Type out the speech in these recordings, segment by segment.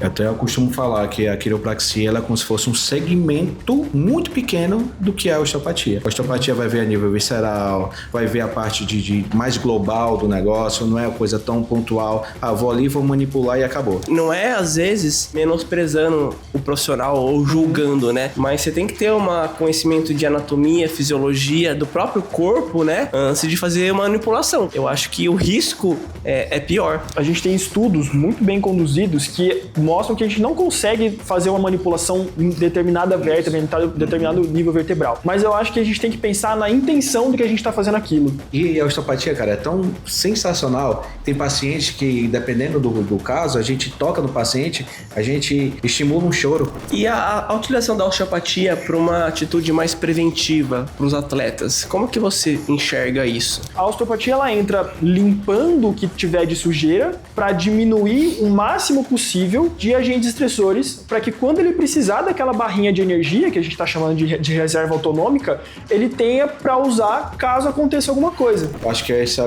Até eu costumo falar que a quiropraxia ela é como se fosse um segmento muito pequeno do que é a osteopatia. A osteopatia vai ver a nível visceral, vai ver a parte de mais global do negócio, não é uma coisa tão pontual. Vou ali, vou manipular e acabou. Não é, às vezes, menosprezando o profissional ou julgando, né? Mas você tem que ter um conhecimento de anatomia, fisiologia do próprio corpo, né? Antes de fazer manipulação. Eu acho que o risco é pior. A gente tem estudos muito bem conduzidos que mostram que a gente não consegue fazer uma manipulação em determinada vértebra, em determinado nível vertebral. Mas eu acho que a gente tem que pensar na intenção do que a gente está fazendo aquilo. E a osteopatia, cara, é tão sensacional. Tem pacientes que, dependendo do caso, a gente toca no paciente, a gente estimula um choro. E a utilização da osteopatia para uma atitude mais preventiva para os atletas, como que você enxerga isso? A osteopatia, ela entra limpando o que tiver de sujeira para diminuir o máximo possível de agentes estressores, para que quando ele precisar daquela barrinha de energia, que a gente está chamando de reserva autonômica, ele tenha para usar caso aconteça alguma coisa. Eu acho que esse é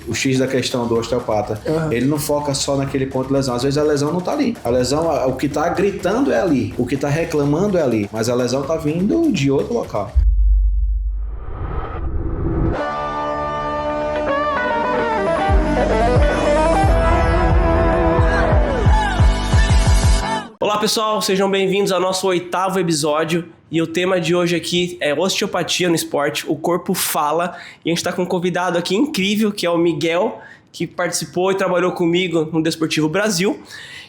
o X da questão do osteopata. Ele não foca só naquele ponto de lesão. Às vezes a lesão não tá ali. A lesão, o que tá gritando é ali. O que tá reclamando é ali. Mas a lesão tá vindo de outro local. Olá pessoal, sejam bem-vindos ao nosso 8º episódio e o tema de hoje aqui é osteopatia no esporte, o corpo fala, e a gente está com um convidado aqui incrível que é o Miguel, que participou e trabalhou comigo no Desportivo Brasil.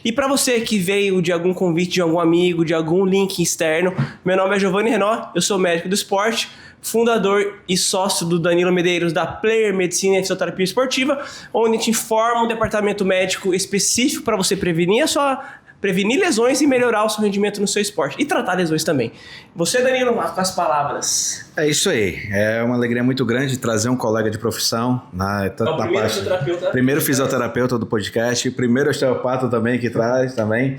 E para você que veio de algum convite de algum amigo, de algum link externo, meu nome é Giovanni Renault, eu sou médico do esporte, fundador e sócio do Danilo Medeiros da Player Medicina e Fisioterapia Esportiva, onde a gente forma um departamento médico específico para você prevenir lesões e melhorar o seu rendimento no seu esporte. E tratar lesões também. Você, Danilo, com as palavras. É isso aí. É uma alegria muito grande trazer um colega de profissão. Primeiro fisioterapeuta do podcast, primeiro osteopata também que traz também.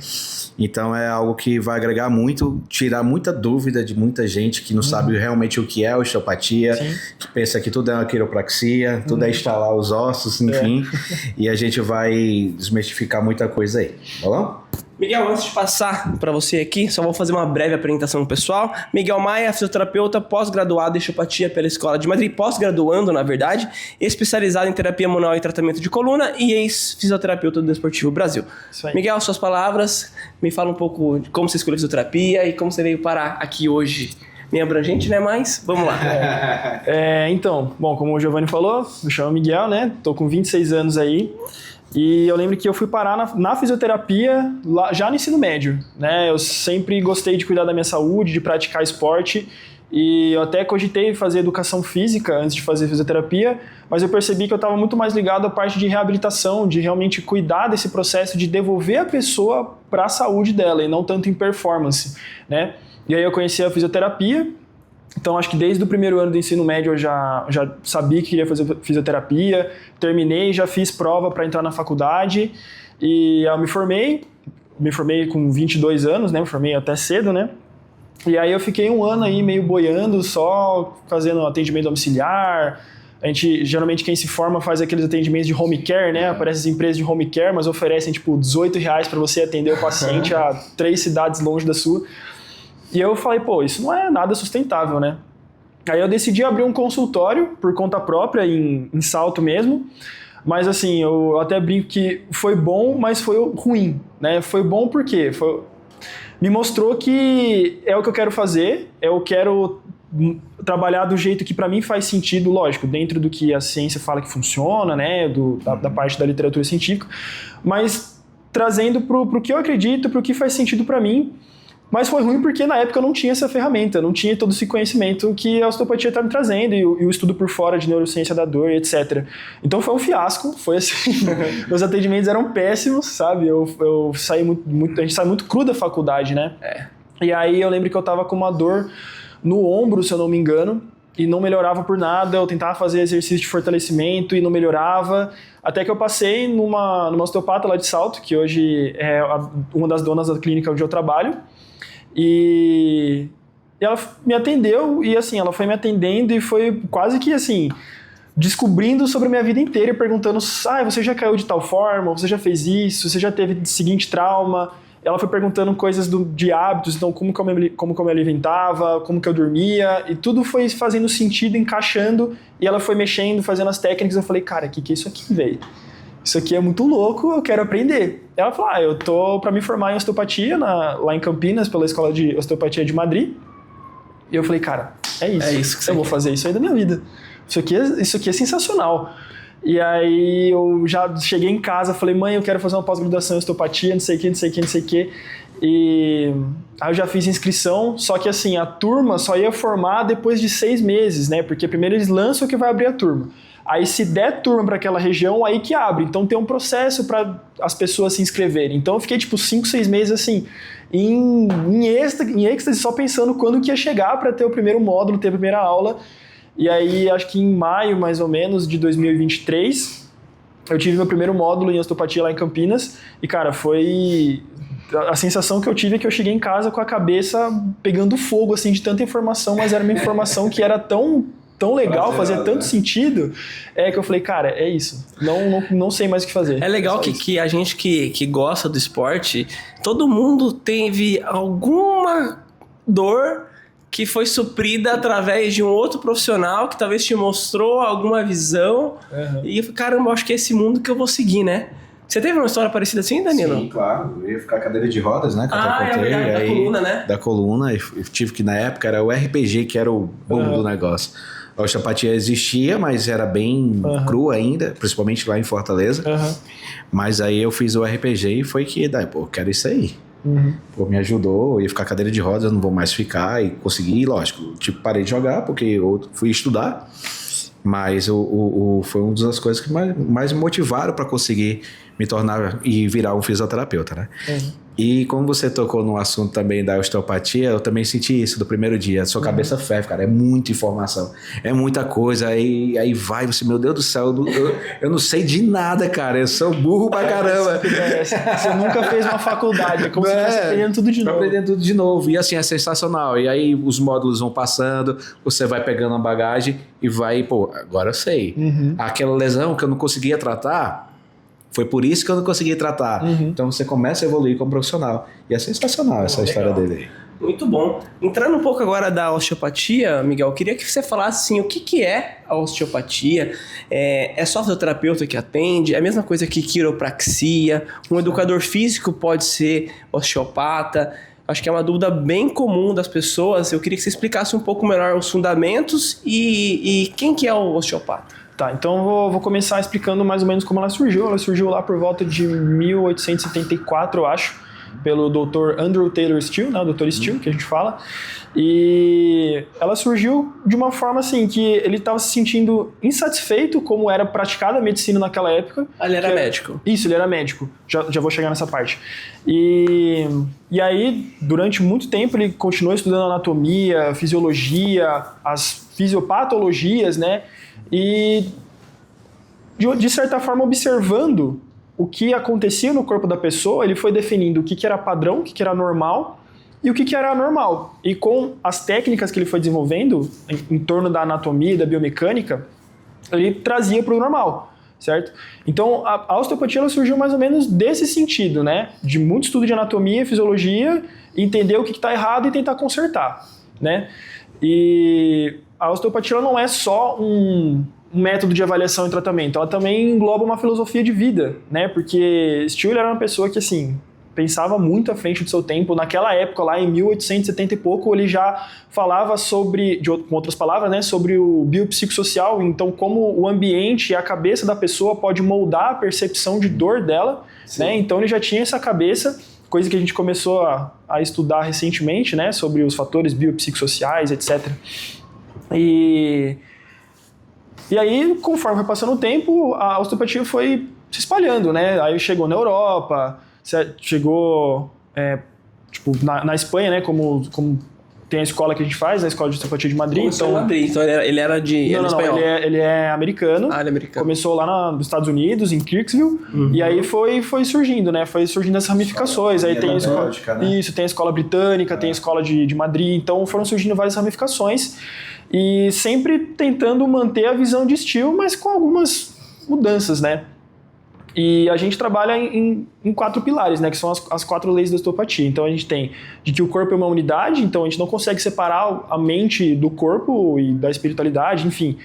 Então é algo que vai agregar muito, tirar muita dúvida de muita gente que não sabe realmente o que é osteopatia, que pensa que tudo é uma quiropraxia, tudo é instalar os ossos, enfim. E a gente vai desmistificar muita coisa aí. Tá bom? Miguel, antes de passar para você aqui, só vou fazer uma breve apresentação pessoal. Miguel Maia, fisioterapeuta, pós-graduado em osteopatia pela Escola de Madrid, pós-graduando, na verdade, especializado em terapia manual e tratamento de coluna e ex-fisioterapeuta do Desportivo Brasil. Miguel, suas palavras, me fala um pouco de como você escolheu fisioterapia e como você veio parar aqui hoje. Meio abrangente, né? Mas vamos lá. Então, bom, como o Giovanni falou, me chamo Miguel, né? Tô com 26 anos aí. E eu lembro que eu fui parar na fisioterapia já no ensino médio, né? Eu sempre gostei de cuidar da minha saúde, de praticar esporte, e eu até cogitei fazer educação física antes de fazer fisioterapia, mas eu percebi que eu estava muito mais ligado à parte de reabilitação, de realmente cuidar desse processo de devolver a pessoa para a saúde dela e não tanto em performance, né? E aí eu conheci a fisioterapia. Então, acho que desde o primeiro ano do ensino médio eu já sabia que queria fazer fisioterapia, terminei, já fiz prova para entrar na faculdade e eu me formei com 22 anos, né? Me formei até cedo, né? E aí eu fiquei um ano aí meio boiando, só fazendo atendimento domiciliar. A gente, geralmente, quem se forma faz aqueles atendimentos de home care, né? Aparecem as empresas de home care, mas oferecem, tipo, R$18 para você atender o paciente a 3 cidades longe da sua. E eu falei, pô, isso não é nada sustentável, né? Aí eu decidi abrir um consultório por conta própria, em Salto mesmo. Mas assim, eu até brinco que foi bom, mas foi ruim, né? Foi bom porque me mostrou que é o que eu quero fazer, eu quero trabalhar do jeito que para mim faz sentido, lógico, dentro do que a ciência fala que funciona, né? Da parte da literatura científica, mas trazendo pro que eu acredito, pro que faz sentido para mim. Mas foi ruim porque na época eu não tinha essa ferramenta, não tinha todo esse conhecimento que a osteopatia está me trazendo e o estudo por fora de neurociência da dor, etc. Então foi um fiasco, foi assim, meus atendimentos eram péssimos, sabe? Eu saí a gente sai muito cru da faculdade, né? E aí eu lembro que eu tava com uma dor no ombro, se eu não me engano, e não melhorava por nada, eu tentava fazer exercício de fortalecimento e não melhorava, até que eu passei numa osteopata lá de Salto, que hoje é uma das donas da clínica onde eu trabalho. E ela me atendeu e assim, ela foi me atendendo e foi quase que assim, descobrindo sobre a minha vida inteira e perguntando, você já caiu de tal forma, você já fez isso, você já teve seguinte trauma. Ela foi perguntando coisas de hábitos, então como que eu me alimentava, como que eu dormia, e tudo foi fazendo sentido, encaixando, e ela foi mexendo, fazendo as técnicas. Eu falei, cara, o que é isso aqui, velho? Isso aqui é muito louco, eu quero aprender. Ela falou, eu tô para me formar em osteopatia lá em Campinas, pela Escola de Osteopatia de Madrid. E eu falei, cara, é isso que eu vou fazer isso aí da minha vida. Isso aqui é sensacional. E aí eu já cheguei em casa, falei, mãe, eu quero fazer uma pós-graduação em osteopatia, não sei o que. E aí eu já fiz inscrição, só que assim, a turma só ia formar depois de 6 meses, né? Porque primeiro eles lançam que vai abrir a turma. Aí se der turma para aquela região, aí que abre. Então tem um processo para as pessoas se inscreverem. Então eu fiquei tipo 5, 6 meses assim, em êxtase, só pensando quando que ia chegar para ter o primeiro módulo, ter a primeira aula. E aí, acho que em maio, mais ou menos, de 2023, eu tive meu primeiro módulo em osteopatia lá em Campinas. E, cara, foi... A sensação que eu tive é que eu cheguei em casa com a cabeça pegando fogo, assim, de tanta informação, mas era uma informação que era tão legal, fazia tanto sentido, que eu falei, cara, é isso. Não sei mais o que fazer. É legal que a gente que gosta do esporte, todo mundo teve alguma dor que foi suprida através de um outro profissional que talvez te mostrou alguma visão. Uhum. E caramba, acho que é esse mundo que eu vou seguir, né? Você teve uma história parecida assim, Danilo? Sim, claro. Eu ia ficar cadeira de rodas, né? Da coluna, né? Da coluna. Eu tive que, na época, era o RPG, que era o boom do negócio. A osteopatia existia, mas era bem crua ainda, principalmente lá em Fortaleza. Mas aí eu fiz o RPG e foi que, eu quero isso aí. Pô, me ajudou, eu ia ficar cadeira de rodas, eu não vou mais ficar, e consegui, lógico, parei de jogar porque eu fui estudar, mas foi uma das coisas que mais me motivaram para conseguir me tornar e virar um fisioterapeuta, né? E como você tocou no assunto também da osteopatia, eu também senti isso do primeiro dia. Sua cabeça ferve, cara. É muita informação. É muita coisa. Aí vai você, meu Deus do céu, eu não sei de nada, cara. Eu sou burro pra caramba. Você nunca fez uma faculdade. É como se estivesse aprendendo tudo de novo. Aprendendo tudo de novo. E assim, é sensacional. E aí os módulos vão passando, você vai pegando a bagagem e vai, agora eu sei. Aquela lesão que eu não conseguia tratar, foi por isso que eu não consegui tratar. Então você começa a evoluir como profissional. E é sensacional essa história dele aí. Muito bom. Entrando um pouco agora da osteopatia, Miguel, eu queria que você falasse assim, o que é a osteopatia? É só fisioterapeuta que atende? É a mesma coisa que quiropraxia? Um educador físico pode ser osteopata? Acho que é uma dúvida bem comum das pessoas. Eu queria que você explicasse um pouco melhor os fundamentos e quem que é o osteopata. Tá, então vou começar explicando mais ou menos como ela surgiu. Ela surgiu lá por volta de 1874, eu acho, pelo Dr. Andrew Taylor Still, né, o Dr. Still, que a gente fala. E ela surgiu de uma forma assim, que ele estava se sentindo insatisfeito como era praticada a medicina naquela época. Ele era médico. Isso, ele era médico. Já vou chegar nessa parte. E aí, durante muito tempo, ele continuou estudando anatomia, fisiologia, as fisiopatologias, né? E, de certa forma, observando o que acontecia no corpo da pessoa, ele foi definindo o que era padrão, o que era normal e o que era anormal. E com as técnicas que ele foi desenvolvendo em torno da anatomia e da biomecânica, ele trazia para o normal, certo? Então, a osteopatia ela surgiu mais ou menos desse sentido, né? De muito estudo de anatomia e fisiologia, entender o que está errado e tentar consertar, né? E a osteopatia ela não é só um método de avaliação e tratamento, ela também engloba uma filosofia de vida, né? Porque Still era uma pessoa que, assim, pensava muito à frente do seu tempo. Naquela época, lá em 1870 e pouco, ele já falava sobre, com outras palavras, né, sobre o biopsicossocial, então como o ambiente e a cabeça da pessoa pode moldar a percepção de dor dela, né? Então ele já tinha essa cabeça, coisa que a gente começou a estudar recentemente, né, sobre os fatores biopsicossociais, etc. E aí, conforme foi passando o tempo, a osteopatia foi se espalhando, né? Aí chegou na Europa, chegou na Espanha, né? Como tem a escola que a gente faz, a Escola de Osteopatia de Madrid. Então ele era de espanhol. Ele é americano. Ele é americano. Começou lá nos Estados Unidos, em Kirksville, e aí foi surgindo, né? Foi surgindo essas ramificações. Aí tem a escola, Bélgica, né? Isso, tem a escola britânica, tem a escola de Madrid, então foram surgindo várias ramificações. E sempre tentando manter a visão de Steele, mas com algumas mudanças, né? E a gente trabalha em 4 pilares, né? Que são as 4 leis da osteopatia. Então a gente tem de que o corpo é uma unidade, então a gente não consegue separar a mente do corpo e da espiritualidade, enfim.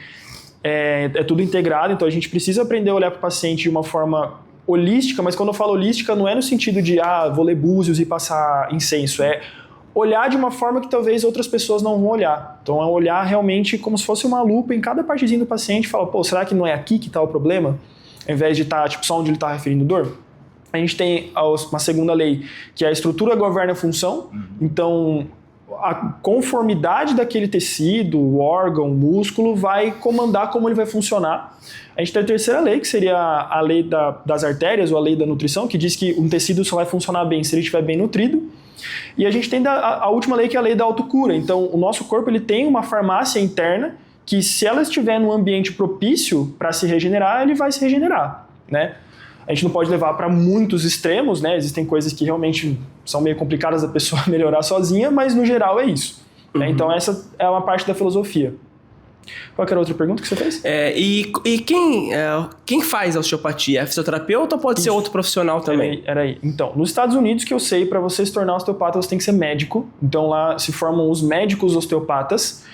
É tudo integrado, então a gente precisa aprender a olhar para o paciente de uma forma holística, mas quando eu falo holística não é no sentido de vou ler búzios e passar incenso, é olhar de uma forma que talvez outras pessoas não vão olhar. Então é olhar realmente como se fosse uma lupa em cada partezinha do paciente e falar, será que não é aqui que está o problema? Ao invés de estar só onde ele está referindo dor. A gente tem uma segunda lei, que é a estrutura governa a função. Então, a conformidade daquele tecido, o órgão, o músculo, vai comandar como ele vai funcionar. A gente tem a terceira lei, que seria a lei das artérias, ou a lei da nutrição, que diz que um tecido só vai funcionar bem se ele estiver bem nutrido. E a gente tem a última lei, que é a lei da autocura. Então, o nosso corpo ele tem uma farmácia interna que, se ela estiver num ambiente propício para se regenerar, ele vai se regenerar, né? A gente não pode levar para muitos extremos, né? Existem coisas que realmente são meio complicadas da pessoa melhorar sozinha, mas no geral é isso. Né? Então essa é uma parte da filosofia. Qual que era a outra pergunta que você fez? E quem faz a osteopatia? É fisioterapeuta ou pode ser outro profissional também? Era aí. Então, nos Estados Unidos, que eu sei, para você se tornar osteopata, você tem que ser médico. Então lá se formam os médicos osteopatas.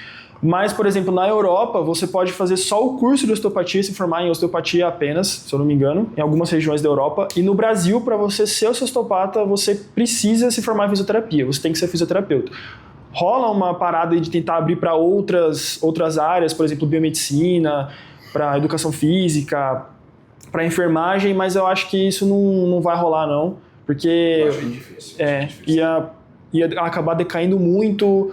Mas, por exemplo, na Europa, você pode fazer só o curso de osteopatia e se formar em osteopatia apenas, se eu não me engano, em algumas regiões da Europa. E no Brasil, para você ser osteopata, você precisa se formar em fisioterapia, você tem que ser fisioterapeuta. Rola uma parada de tentar abrir para outras áreas, por exemplo, biomedicina, para educação física, para enfermagem, mas eu acho que isso não vai rolar, não, porque eu acho difícil. Ia acabar decaindo muito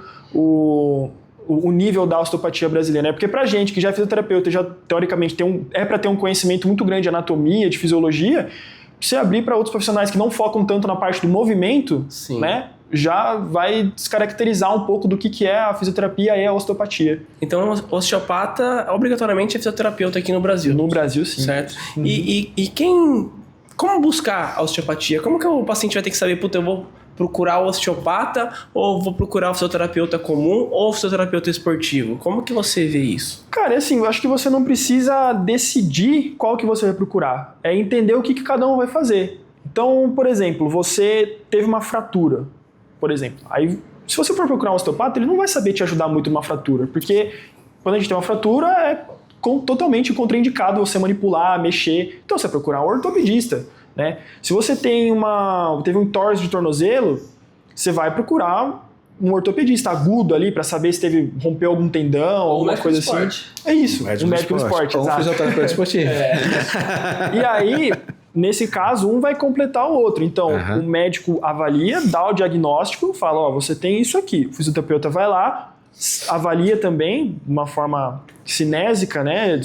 o nível da osteopatia brasileira, né? Porque pra gente que já é fisioterapeuta, já teoricamente para ter um conhecimento muito grande de anatomia, de fisiologia, você abrir para outros profissionais que não focam tanto na parte do movimento, sim, né? Já vai descaracterizar um pouco do que é a fisioterapia e a osteopatia. Então, o osteopata obrigatoriamente é fisioterapeuta aqui no Brasil. No Brasil, sim. Certo. Como buscar a osteopatia? Como que o paciente vai ter que saber, eu vou procurar o osteopata ou vou procurar o fisioterapeuta comum ou o fisioterapeuta esportivo? Como que você vê isso? Cara, assim, eu acho que você não precisa decidir qual que você vai procurar. É entender o que cada um vai fazer. Então, por exemplo, você teve uma fratura, por exemplo. Aí, se você for procurar um osteopata, ele não vai saber te ajudar muito numa fratura, porque quando a gente tem uma fratura, é totalmente contraindicado você manipular, mexer. Então, você vai procurar um ortopedista. Né? Se você teve um entorse de tornozelo, você vai procurar um ortopedista agudo ali para saber se rompeu algum tendão, alguma coisa assim. É isso, um médico do esporte. Ou um fisioterapeuta esportivo. E aí, nesse caso, um vai completar o outro. Então, o médico avalia, dá o diagnóstico, fala, você tem isso aqui. O fisioterapeuta vai lá, avalia também, de uma forma cinésica, né,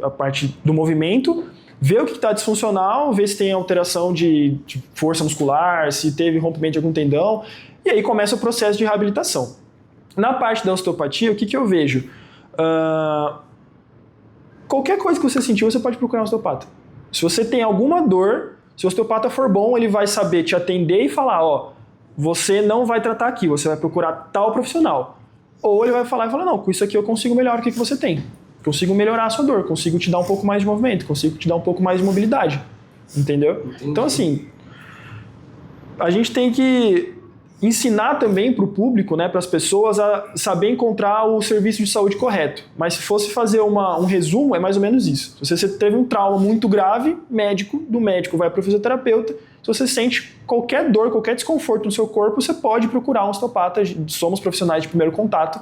a parte do movimento, vê o que está disfuncional, vê se tem alteração de força muscular, se teve rompimento de algum tendão, e aí começa o processo de reabilitação. Na parte da osteopatia, o que eu vejo? Qualquer coisa que você sentiu, você pode procurar um osteopata. Se você tem alguma dor, se o osteopata for bom, ele vai saber te atender e falar, você não vai tratar aqui, você vai procurar tal profissional. Ou ele vai falar não, com isso aqui eu consigo melhorar o que você tem. Consigo melhorar a sua dor, consigo te dar um pouco mais de movimento, consigo te dar um pouco mais de mobilidade, entendeu? Entendi. Então, assim, a gente tem que ensinar também para o público, né, para as pessoas a saber encontrar o serviço de saúde correto. Mas se fosse fazer um resumo, é mais ou menos isso. Se você teve um trauma muito grave, do médico vai para o fisioterapeuta. Se você sente qualquer dor, qualquer desconforto no seu corpo, você pode procurar um osteopata. Somos profissionais de primeiro contato,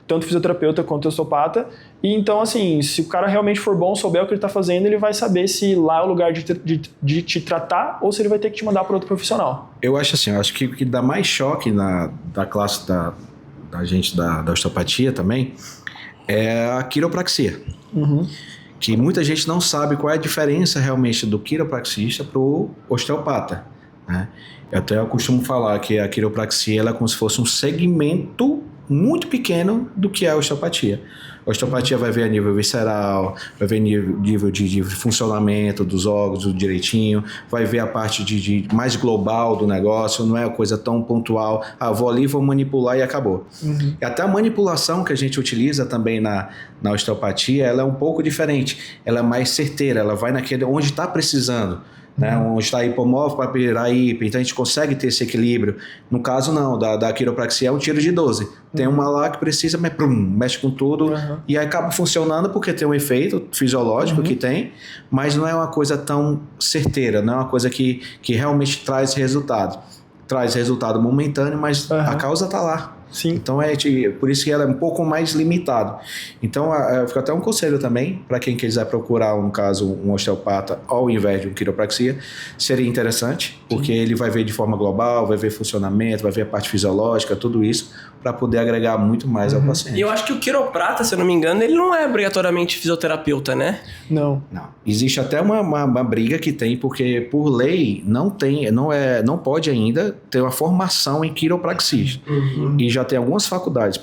tanto fisioterapeuta quanto osteopata. E então, assim, se o cara realmente for bom, souber o que ele está fazendo, ele vai saber se lá é o lugar de te tratar ou se ele vai ter que te mandar para outro profissional. Eu acho assim, que o que dá mais choque da classe da gente da osteopatia também é a quiropraxia. Que muita gente não sabe qual é a diferença realmente do quiropraxista para o osteopata, né? Eu costumo falar que a quiropraxia ela é como se fosse um segmento muito pequeno do que é a osteopatia. A osteopatia vai ver a nível visceral, vai ver nível de funcionamento dos órgãos direitinho, vai ver a parte de mais global do negócio, não é uma coisa tão pontual. Vou ali, vou manipular e acabou. E até a manipulação que a gente utiliza também na osteopatia, ela é um pouco diferente. Ela é mais certeira, ela vai naquele onde está precisando. Né, onde está hipomórfico para virar hiper, então a gente consegue ter esse equilíbrio. No caso não, da quiropraxia é um tiro de 12. Tem uma lá que precisa, mas mexe com tudo e aí acaba funcionando porque tem um efeito fisiológico que tem, mas não é uma coisa tão certeira, não é uma coisa que realmente traz resultado. Traz resultado momentâneo, mas a causa está lá. Sim. Então por isso que ela é um pouco mais limitado. Então fica até um conselho também para quem quiser procurar, no caso, um osteopata ao invés de um quiropraxia, seria interessante, porque ele vai ver de forma global, vai ver funcionamento, vai ver a parte fisiológica, tudo isso, para poder agregar muito mais ao paciente. E eu acho que o quiroprata, se eu não me engano, ele não é obrigatoriamente fisioterapeuta, né? Não. Existe até uma briga que tem, porque por lei não pode ainda ter uma formação em quiropraxia. E já tem algumas faculdades,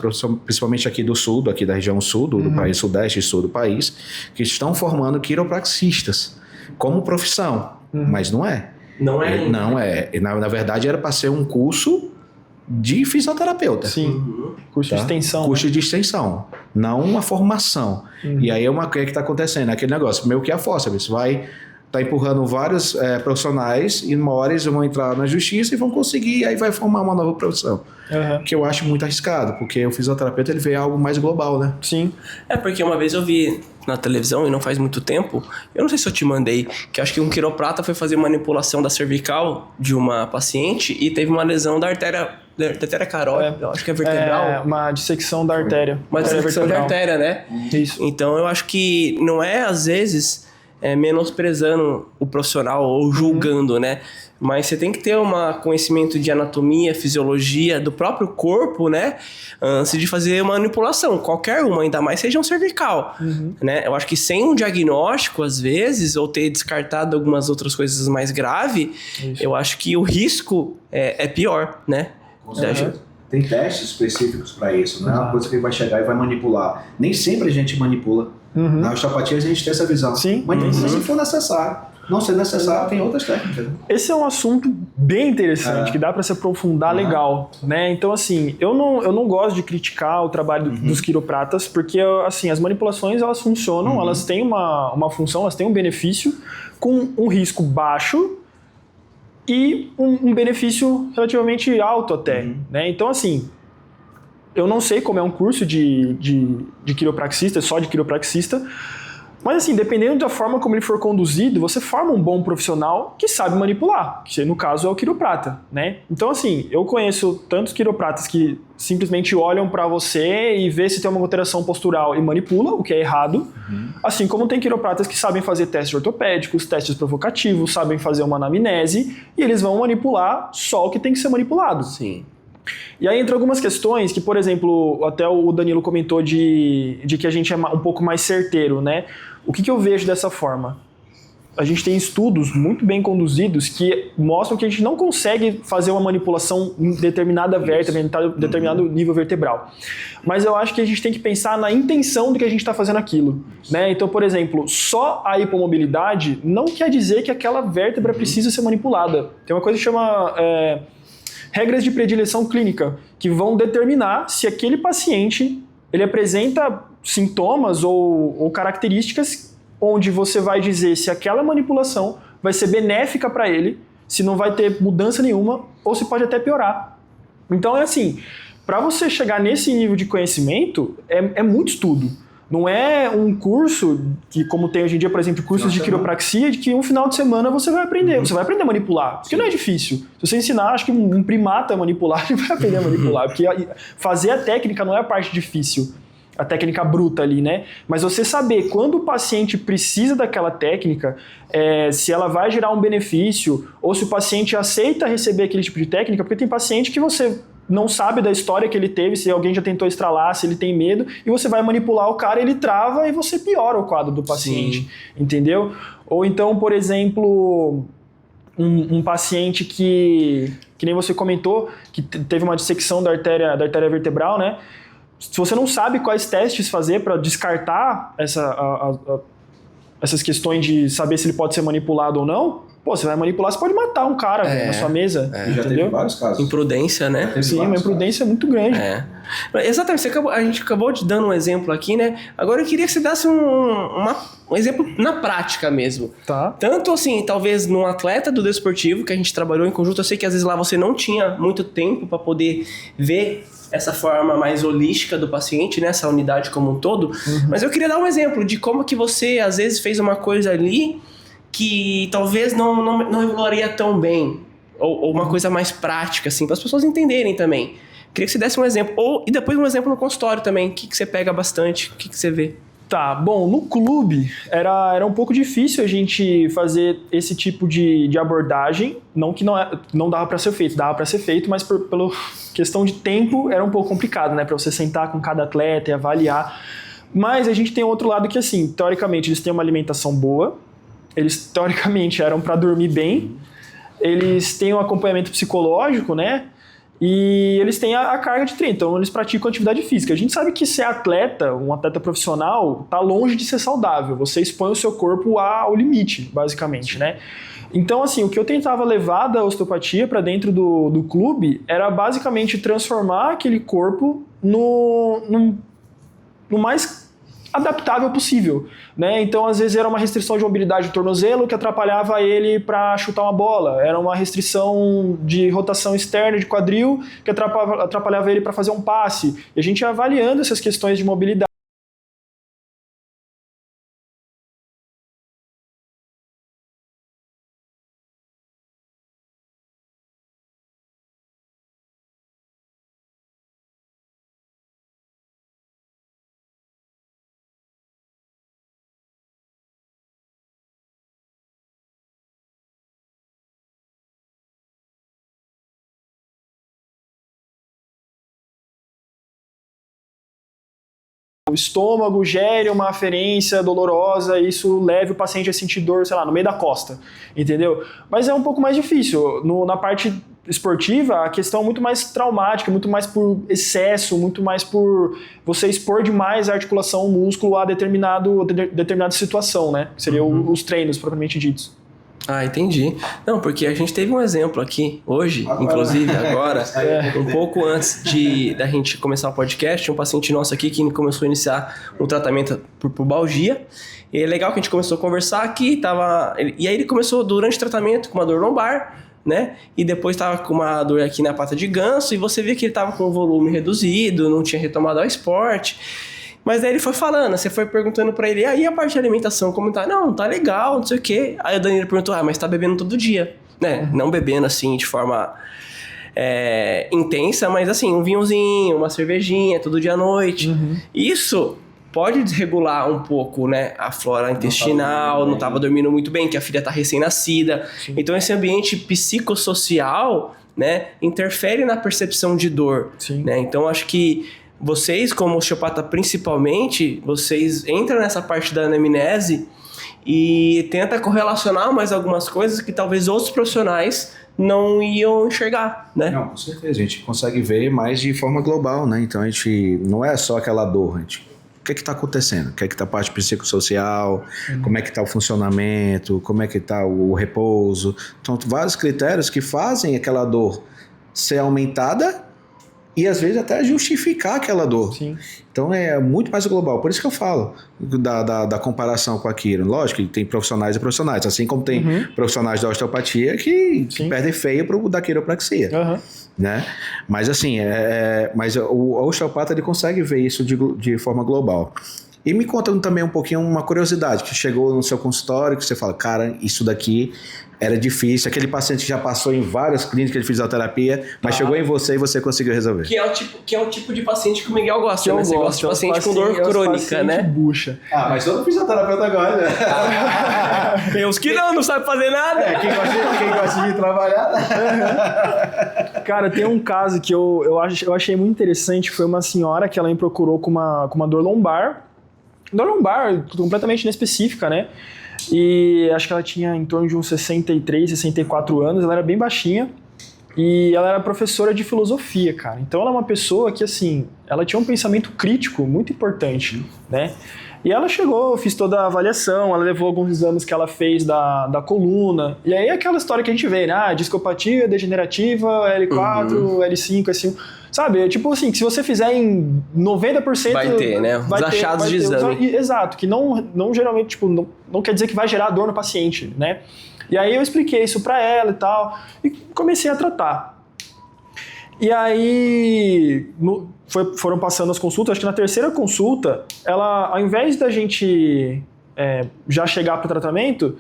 principalmente aqui do sul, aqui da região sul do país, sudeste e sul do país, que estão formando quiropraxistas como profissão, mas não é. Não é? Não é. Na verdade, era para ser um curso de fisioterapeuta. Sim. Curso de extensão. Curso de extensão, não uma formação. E aí o que está acontecendo? Aquele negócio, meio que a força, você vai tá empurrando vários profissionais e uma hora eles vão entrar na justiça e vão conseguir, e aí vai formar uma nova profissão. Que eu acho muito arriscado, porque o fisioterapeuta ele vê algo mais global, né? Sim. Porque uma vez eu vi na televisão, e não faz muito tempo, eu não sei se eu te mandei, que acho que um quiroprata foi fazer manipulação da cervical de uma paciente e teve uma lesão da artéria carótida, eu acho que é vertebral. Uma dissecção da artéria. Uma dissecção da artéria, né? Isso. Então eu acho que não é, às vezes, menosprezando o profissional ou julgando, né? Mas você tem que ter um conhecimento de anatomia, fisiologia do próprio corpo, né? Antes de fazer manipulação. Qualquer uma, ainda mais seja um cervical. Né? Eu acho que sem um diagnóstico, às vezes, ou ter descartado algumas outras coisas mais graves, eu acho que o risco é pior, né? Com certeza. Tem testes específicos para isso, não é uma coisa que ele vai chegar e vai manipular. Nem sempre a gente manipula. Na osteopatia a gente tem essa visão. Sim. Manipula se for necessário. Não ser necessário, tem outras técnicas. Esse é um assunto bem interessante, que dá para se aprofundar legal, né? Então, assim, eu não gosto de criticar o trabalho dos quiropratas, porque, assim, as manipulações, elas funcionam, elas têm uma função, elas têm um benefício com um risco baixo e um benefício relativamente alto até, né? Então, assim, eu não sei como é um curso de quiropraxista, só de quiropraxista, mas assim, dependendo da forma como ele for conduzido, você forma um bom profissional que sabe manipular, que no caso é o quiroprata, né? Então assim, eu conheço tantos quiropratas que simplesmente olham para você e vê se tem uma alteração postural e manipula, o que é errado, assim como tem quiropratas que sabem fazer testes ortopédicos, testes provocativos, sabem fazer uma anamnese e eles vão manipular só o que tem que ser manipulado. Sim. E aí entra algumas questões que, por exemplo, até o Danilo comentou de que a gente é um pouco mais certeiro, né? O que eu vejo dessa forma? A gente tem estudos muito bem conduzidos que mostram que a gente não consegue fazer uma manipulação em determinada vértebra, em determinado nível vertebral. Mas eu acho que a gente tem que pensar na intenção do que a gente está fazendo aquilo, né? Então, por exemplo, só a hipomobilidade não quer dizer que aquela vértebra precisa ser manipulada. Tem uma coisa que chama regras de predileção clínica, que vão determinar se aquele paciente ele apresenta sintomas ou características onde você vai dizer se aquela manipulação vai ser benéfica para ele, se não vai ter mudança nenhuma, ou se pode até piorar. Então é assim, para você chegar nesse nível de conhecimento, é muito estudo. Não é um curso que, como tem hoje em dia, por exemplo, cursos de quiropraxia, de que um final de semana você vai aprender. Você vai aprender a manipular, porque não é difícil. Se você ensinar, acho que um primata a manipular, ele vai aprender a manipular. Porque fazer a técnica não é a parte difícil, a técnica bruta ali, né? Mas você saber quando o paciente precisa daquela técnica, se ela vai gerar um benefício, ou se o paciente aceita receber aquele tipo de técnica, porque tem paciente que você não sabe da história que ele teve, se alguém já tentou estralar, se ele tem medo, e você vai manipular o cara, ele trava e você piora o quadro do paciente, entendeu? Ou então, por exemplo, um paciente que nem você comentou, que teve uma dissecção da artéria vertebral, né? se você não sabe quais testes fazer para descartar essas questões de saber se ele pode ser manipulado ou não, pô, você vai manipular, você pode matar um cara na sua mesa. Já teve vários casos. Imprudência, né? Sim, uma imprudência muito grande. Exatamente, a gente acabou de dando um exemplo aqui, né? Agora eu queria que você desse um exemplo na prática mesmo. Tá. Tanto assim, talvez num atleta do desportivo, que a gente trabalhou em conjunto, eu sei que às vezes lá você não tinha muito tempo para poder ver essa forma mais holística do paciente, né? Essa unidade como um todo. Mas eu queria dar um exemplo de como que você, às vezes, fez uma coisa ali que talvez não regularia tão bem, ou uma coisa mais prática, assim, para as pessoas entenderem também. Queria que você desse um exemplo, e depois um exemplo no consultório também, o que você pega bastante, o que você vê. Tá, bom, no clube era um pouco difícil a gente fazer esse tipo de abordagem, não que não dava para ser feito, dava para ser feito, mas pela questão de tempo era um pouco complicado, né, para você sentar com cada atleta e avaliar. Mas a gente tem outro lado que, assim, teoricamente eles têm uma alimentação boa, eles teoricamente eram para dormir bem, eles têm um acompanhamento psicológico, né? E eles têm a carga de treino, então eles praticam atividade física. A gente sabe que ser atleta, um atleta profissional, tá longe de ser saudável. Você expõe o seu corpo ao limite, basicamente, né? Então, assim, o que eu tentava levar da osteopatia para dentro do clube era basicamente transformar aquele corpo no mais adaptável possível, né? Então, às vezes era uma restrição de mobilidade do tornozelo que atrapalhava ele para chutar uma bola, era uma restrição de rotação externa de quadril que atrapalhava ele para fazer um passe. E a gente ia avaliando essas questões de mobilidade. O estômago gere uma aferência dolorosa e isso leva o paciente a sentir dor, sei lá, no meio da costa, entendeu? Mas é um pouco mais difícil. Na parte esportiva, a questão é muito mais traumática, muito mais por excesso, muito mais por você expor demais a articulação, o músculo a determinada situação, né? Que seriam os treinos propriamente ditos. Ah, entendi. Não, porque a gente teve um exemplo aqui hoje, inclusive agora, um pouco antes da gente começar o podcast, um paciente nosso aqui que começou a iniciar um tratamento por pubalgia. E é legal que a gente começou a conversar aqui, e aí ele começou durante o tratamento com uma dor lombar, né? E depois estava com uma dor aqui na pata de ganso, e você vê que ele estava com o volume reduzido, não tinha retomado ao esporte. Mas daí ele foi falando, você foi perguntando pra ele, aí a parte de alimentação, como tá? Não, tá legal, não sei o quê. Aí o Danilo perguntou, mas tá bebendo todo dia, né? Não bebendo assim, de forma intensa, mas assim, um vinhozinho, uma cervejinha, todo dia à noite. Isso pode desregular um pouco, né? A flora intestinal, não tava dormindo muito bem, que a filha tá recém-nascida. Sim. Então esse ambiente psicossocial, né, interfere na percepção de dor. Sim. Né? Então acho que vocês, como osteopata principalmente, vocês entram nessa parte da anamnese e tenta correlacionar mais algumas coisas que talvez outros profissionais não iam enxergar, né? Não, com certeza. A gente consegue ver mais de forma global, né? Então a gente não é só aquela dor, a gente... O que está acontecendo? O que está a parte psicossocial? Como é que está o funcionamento? Como é que está o repouso? Então, vários critérios que fazem aquela dor ser aumentada e às vezes até justificar aquela dor. Sim. Então é muito mais global. Por isso que eu falo da comparação com a Quiro. Lógico que tem profissionais e profissionais, assim como tem profissionais da osteopatia que perdem feio da quiropraxia. Né? Mas assim, mas o osteopata ele consegue ver isso de forma global. E me conta também um pouquinho uma curiosidade que chegou no seu consultório, que você fala, cara, isso daqui era difícil, aquele paciente já passou em várias clínicas de fisioterapia, mas chegou em você e você conseguiu resolver. Que é o tipo de paciente que o Miguel gosta, né? Você gosta de paciente com dor crônica, né? Bucha. Mas todo fisioterapeuta gosta, né? Tem uns que não sabe fazer nada. Quem gosta de trabalhar. Cara, tem um caso que eu achei muito interessante, foi uma senhora que ela me procurou com uma dor lombar. Dor lombar completamente inespecífica, né? E acho que ela tinha em torno de uns 63, 64 anos, ela era bem baixinha. E ela era professora de filosofia, cara. Então ela é uma pessoa que, assim, ela tinha um pensamento crítico muito importante, né? E ela chegou, fiz toda a avaliação, ela levou alguns exames que ela fez da coluna. E aí aquela história que a gente vê, né? Discopatia degenerativa, L4, L5, S1. Sabe? Tipo assim, que se você fizer em 90%... Vai ter, né? Os achados de exame. Exato, que não geralmente, tipo, não quer dizer que vai gerar dor no paciente, né? E aí eu expliquei isso pra ela e tal, e comecei a tratar. E aí foram passando as consultas, acho que na terceira consulta, ela, ao invés da gente já chegar pro tratamento,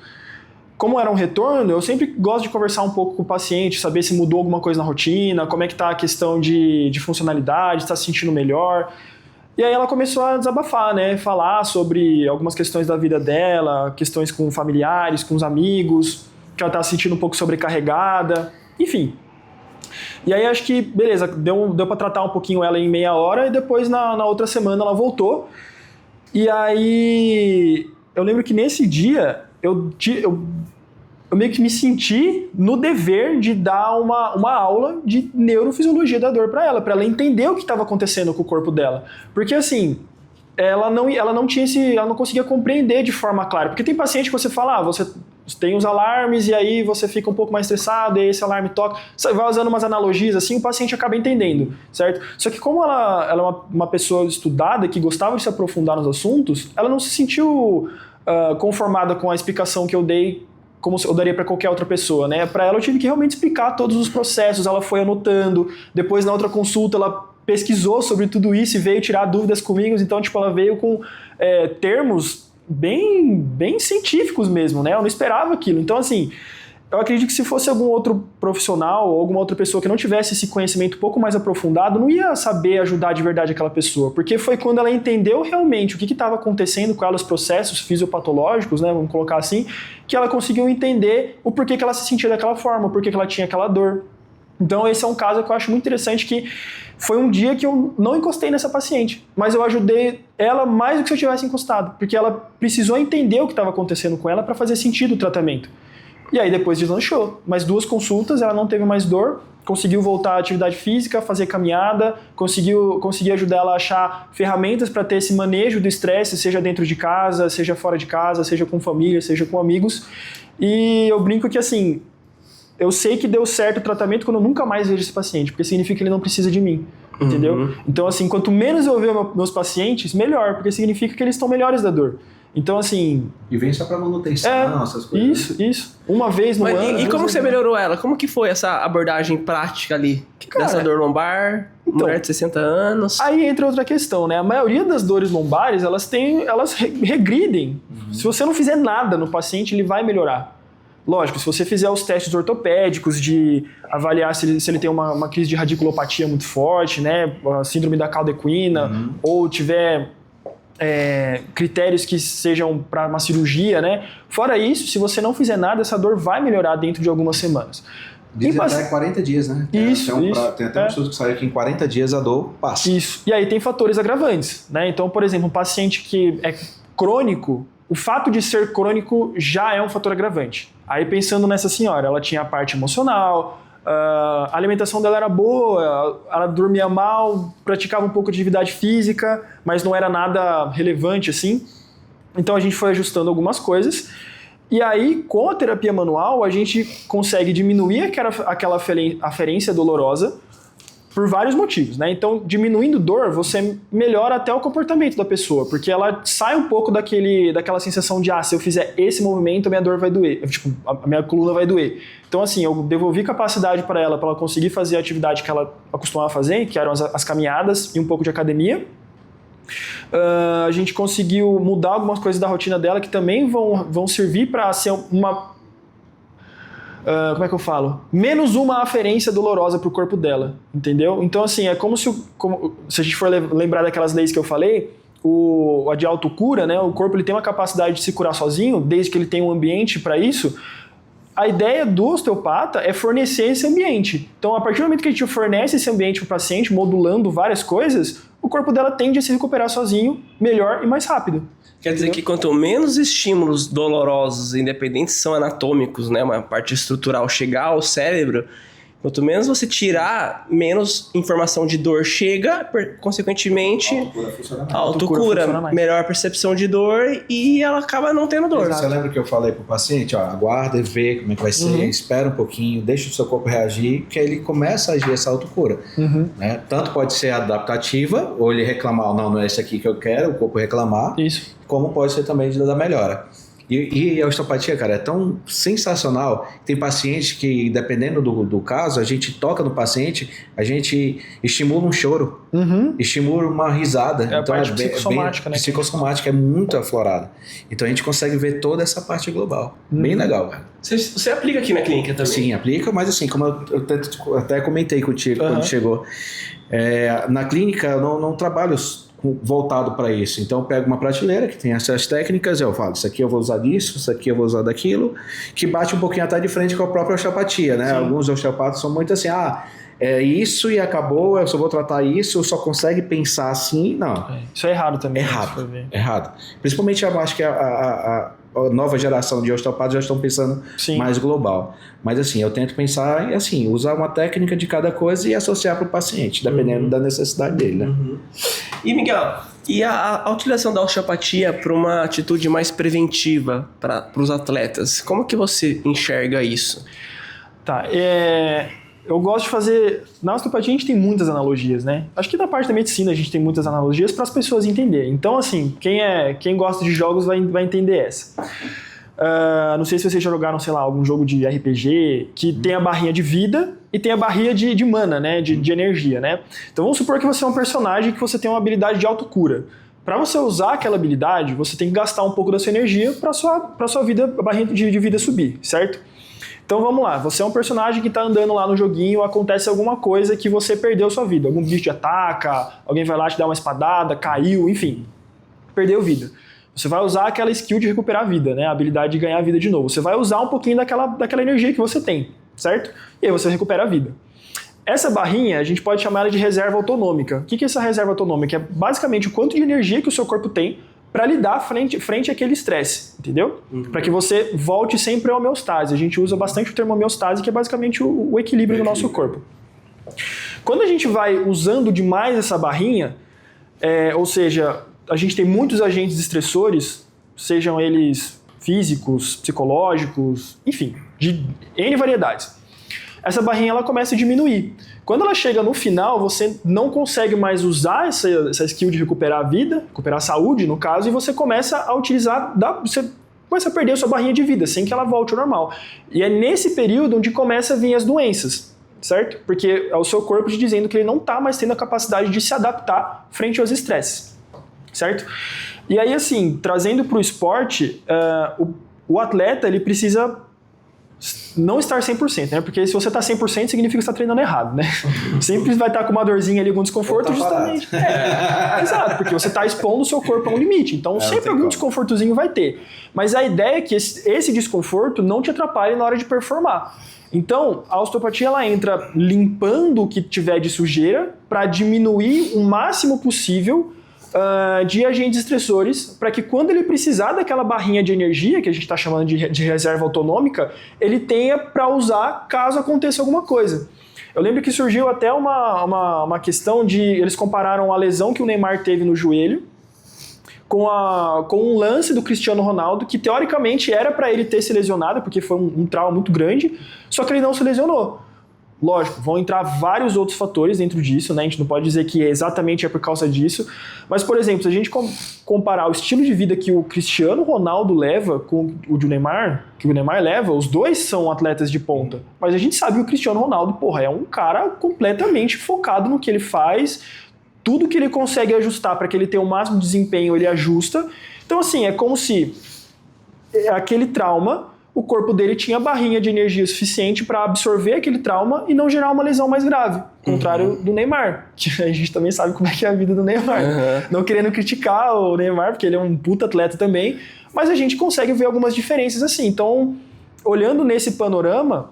como era um retorno, eu sempre gosto de conversar um pouco com o paciente, saber se mudou alguma coisa na rotina, como é que tá a questão de funcionalidade, se tá se sentindo melhor. E aí ela começou a desabafar, né? Falar sobre algumas questões da vida dela, questões com familiares, com os amigos, que ela tá se sentindo um pouco sobrecarregada, enfim. E aí acho que, beleza, deu pra tratar um pouquinho ela em meia hora, e depois na outra semana ela voltou. E aí eu lembro que nesse dia eu meio que me senti no dever de dar uma aula de neurofisiologia da dor para ela entender o que estava acontecendo com o corpo dela. Porque assim, ela não conseguia compreender de forma clara. Porque tem paciente que você fala, você tem os alarmes e aí você fica um pouco mais estressado, e aí esse alarme toca. Você vai usando umas analogias assim, o paciente acaba entendendo, certo? Só que como ela é uma pessoa estudada, que gostava de se aprofundar nos assuntos, ela não se sentiu conformada com a explicação que eu dei, como eu daria para qualquer outra pessoa, né? Para ela eu tive que realmente explicar todos os processos, ela foi anotando, depois na outra consulta ela pesquisou sobre tudo isso e veio tirar dúvidas comigo, então tipo, ela veio com termos bem científicos mesmo, né? Eu não esperava aquilo, então assim, eu acredito que se fosse algum outro profissional ou alguma outra pessoa que não tivesse esse conhecimento um pouco mais aprofundado, não ia saber ajudar de verdade aquela pessoa, porque foi quando ela entendeu realmente o que estava acontecendo com ela, os processos fisiopatológicos, né, vamos colocar assim, que ela conseguiu entender o porquê que ela se sentia daquela forma, o porquê que ela tinha aquela dor. Então esse é um caso que eu acho muito interessante, que foi um dia que eu não encostei nessa paciente, mas eu ajudei ela mais do que se eu tivesse encostado, porque ela precisou entender o que estava acontecendo com ela para fazer sentido o tratamento. E aí depois deslanchou. Mais 2 consultas, ela não teve mais dor, conseguiu voltar à atividade física, fazer caminhada, consegui ajudar ela a achar ferramentas para ter esse manejo do estresse, seja dentro de casa, seja fora de casa, seja com família, seja com amigos. E eu brinco que assim, eu sei que deu certo o tratamento quando eu nunca mais vejo esse paciente, porque significa que ele não precisa de mim, entendeu? Então assim, quanto menos eu ver meus pacientes, melhor, porque significa que eles estão melhores da dor. Então, assim... E vem só pra manutenção, essas coisas. Isso. Uma vez no ano... E como você melhorou ela? Como que foi essa abordagem prática ali? Cara, dessa dor lombar, então, mulher de 60 anos... Aí entra outra questão, né? A maioria das dores lombares, elas regridem. Se você não fizer nada no paciente, ele vai melhorar. Lógico, se você fizer os testes ortopédicos de avaliar se ele tem uma crise de radiculopatia muito forte, né? A síndrome da cauda equina, ou tiver... critérios que sejam para uma cirurgia, né? Fora isso, se você não fizer nada, essa dor vai melhorar dentro de algumas semanas. Dizem até 40 dias, né? Isso. Tem até um estudo que saiu que em 40 dias a dor passa. Isso. E aí tem fatores agravantes, né? Então, por exemplo, um paciente que é crônico, o fato de ser crônico já é um fator agravante. Aí pensando nessa senhora, ela tinha a parte emocional, a alimentação dela era boa, ela dormia mal, praticava um pouco de atividade física, mas não era nada relevante assim. Então a gente foi ajustando algumas coisas. E aí, com a terapia manual, a gente consegue diminuir aquela aferência dolorosa por vários motivos, né? Então, diminuindo dor, você melhora até o comportamento da pessoa, porque ela sai um pouco daquela sensação de, se eu fizer esse movimento, a minha dor vai doer, tipo, a minha coluna vai doer. Então, assim, eu devolvi capacidade para ela conseguir fazer a atividade que ela acostumava a fazer, que eram as caminhadas e um pouco de academia. A gente conseguiu mudar algumas coisas da rotina dela que também vão servir para ser uma... como é que eu falo? Menos uma aferência dolorosa pro corpo dela, entendeu? Então, assim, é como se a gente for lembrar daquelas leis que eu falei, a de autocura, né? O corpo ele tem uma capacidade de se curar sozinho, desde que ele tenha um ambiente para isso. A ideia do osteopata é fornecer esse ambiente. Então, a partir do momento que a gente fornece esse ambiente para o paciente, modulando várias coisas, o corpo dela tende a se recuperar sozinho, melhor e mais rápido. Quer dizer que quanto menos estímulos dolorosos, independentes são anatômicos, né, uma parte estrutural, chegar ao cérebro, Quanto menos você tirar, menos informação de dor chega, consequentemente, a autocura, melhor percepção de dor e ela acaba não tendo dor. Você lembra que eu falei pro paciente, ó, aguarda e vê como é que vai ser, espera um pouquinho, deixa o seu corpo reagir, que aí ele começa a agir essa autocura. Né? Tanto pode ser adaptativa, ou ele reclamar, não é esse aqui que eu quero, o corpo reclamar, como pode ser também da melhora. E a osteopatia, cara, é tão sensacional. Tem paciente que, dependendo do caso, a gente toca no paciente, a gente estimula um choro, estimula uma risada. Então, a parte psicossomática, né? Psicossomática é muito aflorada. Então a gente consegue ver toda essa parte global. Bem legal, cara. Você aplica aqui na clínica também? Sim, aplica, mas assim, como eu até comentei contigo quando chegou, na clínica eu não trabalho voltado para isso. Então eu pego uma prateleira que tem essas técnicas, eu falo, isso aqui eu vou usar disso, isso aqui eu vou usar daquilo, que bate um pouquinho até de frente com a própria osteopatia, né? Sim. Alguns osteopatas são muito assim, é isso e acabou, eu só vou tratar isso, eu só consegue pensar assim, não. Isso é errado também. Errado. Principalmente eu acho que a nova geração de osteopatas já estão pensando mais global. Mas assim, eu tento pensar assim, usar uma técnica de cada coisa e associar para o paciente, dependendo da necessidade dele, né? E Miguel, e a utilização da osteopatia para uma atitude mais preventiva para os atletas? Como que você enxerga isso? Tá, eu gosto de fazer... Na osteopatia a gente tem muitas analogias, né? Acho que na parte da medicina a gente tem muitas analogias para as pessoas entenderem. Então, assim, quem gosta de jogos vai entender essa. Não sei se vocês já jogaram, sei lá, algum jogo de RPG que tem a barrinha de vida e tem a barrinha de mana, né? De energia, né? Então vamos supor que você é um personagem que você tem uma habilidade de autocura. Para você usar aquela habilidade, você tem que gastar um pouco da sua energia para sua vida, a barrinha de vida subir, certo? Então vamos lá, você é um personagem que está andando lá no joguinho, acontece alguma coisa que você perdeu sua vida. Algum bicho te ataca, alguém vai lá te dar uma espadada, caiu, enfim, perdeu vida. Você vai usar aquela skill de recuperar a vida, né? A habilidade de ganhar a vida de novo. Você vai usar um pouquinho daquela energia que você tem, certo? E aí você recupera a vida. Essa barrinha, a gente pode chamar ela de reserva autonômica. O que é essa reserva autonômica? É basicamente o quanto de energia que o seu corpo tem para lidar frente àquele estresse, entendeu? Para que você volte sempre à homeostase. A gente usa bastante o termo homeostase, que é basicamente o equilíbrio do nosso corpo. Quando a gente vai usando demais essa barrinha, ou seja, a gente tem muitos agentes estressores, sejam eles físicos, psicológicos, enfim, de N variedades. Essa barrinha ela começa a diminuir. Quando ela chega no final, você não consegue mais usar essa skill de recuperar a vida, recuperar a saúde, no caso, e você começa a utilizar, você começa a perder a sua barrinha de vida, sem que ela volte ao normal. E é nesse período onde começa a vir as doenças, certo? Porque é o seu corpo te dizendo que ele não está mais tendo a capacidade de se adaptar frente aos estresses, certo? E aí, assim, trazendo para o esporte, o atleta, ele precisa não estar 100%, né? Porque se você está 100% significa que você está treinando errado, né? Sempre vai estar com uma dorzinha ali, algum desconforto, justamente. Exato, porque você está expondo o seu corpo a um limite. Então, sempre algum desconfortozinho vai ter. Mas a ideia é que esse desconforto não te atrapalhe na hora de performar. Então, a osteopatia ela entra limpando o que tiver de sujeira para diminuir o máximo possível de agentes estressores, para que quando ele precisar daquela barrinha de energia, que a gente está chamando de reserva autonômica, ele tenha para usar caso aconteça alguma coisa. Eu lembro que surgiu até uma questão de... Eles compararam a lesão que o Neymar teve no joelho com um lance do Cristiano Ronaldo, que teoricamente era para ele ter se lesionado, porque foi um trauma muito grande, só que ele não se lesionou. Lógico, vão entrar vários outros fatores dentro disso, né? A gente não pode dizer que exatamente é por causa disso. Mas, por exemplo, se a gente comparar o estilo de vida que o Cristiano Ronaldo leva com o do Neymar, que o Neymar leva, os dois são atletas de ponta. Mas a gente sabe que o Cristiano Ronaldo, é um cara completamente focado no que ele faz. Tudo que ele consegue ajustar para que ele tenha o máximo desempenho, ele ajusta. Então, assim, é como se aquele trauma... o corpo dele tinha barrinha de energia suficiente para absorver aquele trauma e não gerar uma lesão mais grave. Ao contrário do Neymar, que a gente também sabe como é que é a vida do Neymar. Não querendo criticar o Neymar, porque ele é um puta atleta também, mas a gente consegue ver algumas diferenças assim. Então, olhando nesse panorama,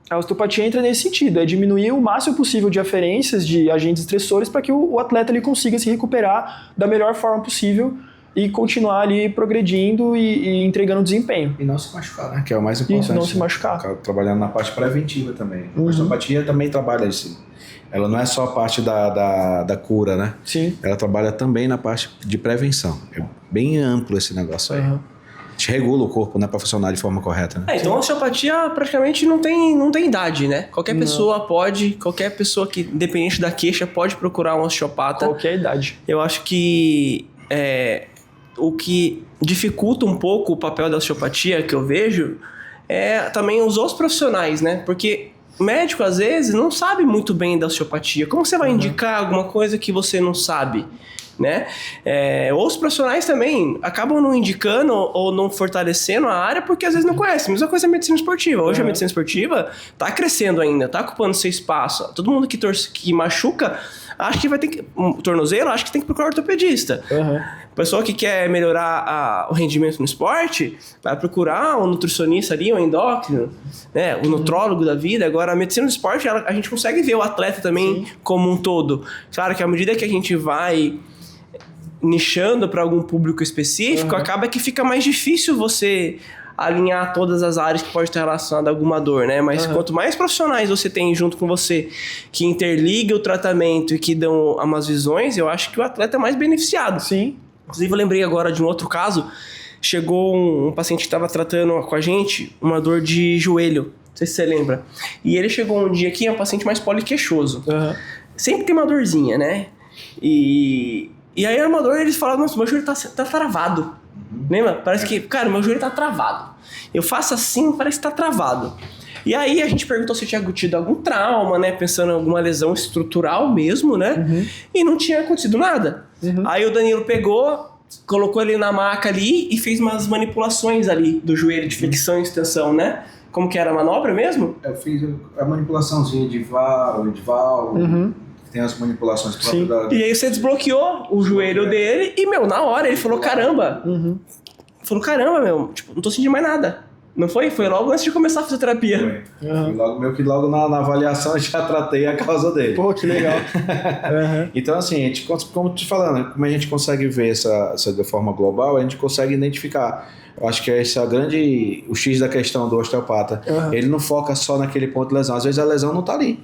a osteopatia entra nesse sentido, é diminuir o máximo possível de aferências de agentes estressores para que o atleta ele consiga se recuperar da melhor forma possível e continuar ali progredindo e entregando desempenho. E não se machucar, né? Que é o mais importante. Isso, não se machucar. Trabalhando na parte preventiva também. A osteopatia também trabalha isso. Ela não é só a parte da cura, né? Sim. Ela trabalha também na parte de prevenção. É bem amplo esse negócio aí. A gente regula o corpo, né, para funcionar de forma correta. Né? Então a osteopatia praticamente não tem idade, né? Qualquer pessoa que, independente da queixa, pode procurar um osteopata. Qualquer idade. Eu acho que o que dificulta um pouco o papel da osteopatia, que eu vejo, é também os outros profissionais, né? Porque o médico, às vezes, não sabe muito bem da osteopatia. Como você vai indicar alguma coisa que você não sabe, né? Os profissionais também acabam não indicando ou não fortalecendo a área porque, às vezes, não conhecem. A mesma coisa é a medicina esportiva. Hoje a medicina esportiva está crescendo ainda, está ocupando seu espaço. Todo mundo que machuca, acha que vai ter que... Um tornozelo, acha que tem que procurar ortopedista. A pessoa que quer melhorar o rendimento no esporte vai procurar um nutricionista ali, um endócrino, né? O nutrólogo da vida. Agora, a medicina do esporte, a gente consegue ver o atleta também como um todo. Claro que à medida que a gente vai nichando para algum público específico, acaba que fica mais difícil você alinhar todas as áreas que pode estar relacionada a alguma dor, né? Mas quanto mais profissionais você tem junto com você que interliga o tratamento e que dão umas visões, eu acho que o atleta é mais beneficiado. Sim. Inclusive, eu lembrei agora de um outro caso. Chegou um paciente que estava tratando com a gente uma dor de joelho. Não sei se você lembra. E ele chegou um dia aqui, é um paciente mais poliqueixoso. Sempre tem uma dorzinha, né? E aí, a dor, eles falaram, nossa, meu joelho tá travado. Lembra? Parece que, cara, meu joelho tá travado. Eu faço assim, parece que tá travado. E aí a gente perguntou se tinha tido algum trauma, né? Pensando em alguma lesão estrutural mesmo, né? E não tinha acontecido nada. Aí o Danilo pegou, colocou ele na maca ali e fez umas manipulações ali do joelho, de flexão e extensão, né? Como que era a manobra mesmo? Eu fiz a manipulaçãozinha de válvula, tem as manipulações próprias da... E aí você desbloqueou o joelho dele e, meu, na hora ele falou, caramba. Falou, caramba, meu, tipo, não tô sentindo mais nada. Não foi? Foi logo antes de começar a fisioterapia. Foi logo na avaliação eu já tratei a causa dele. Pô, que legal. Então, assim, a gente, como eu te falando, como a gente consegue ver essa de forma global, a gente consegue identificar. Eu acho que esse é o X da questão do osteopata. Ele não foca só naquele ponto de lesão. Às vezes a lesão não tá ali.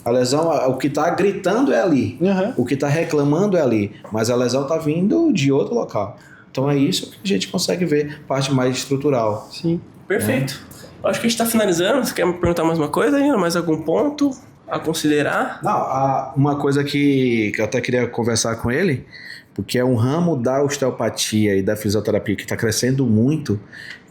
A lesão, o que tá gritando é ali. O que tá reclamando é ali. Mas a lesão tá vindo de outro local. Então é isso que a gente consegue ver, parte mais estrutural. Sim. Perfeito. Acho que a gente tá finalizando. Você quer me perguntar mais uma coisa ainda? Mais algum ponto a considerar? Não, uma coisa que eu até queria conversar com ele, porque é um ramo da osteopatia e da fisioterapia que está crescendo muito,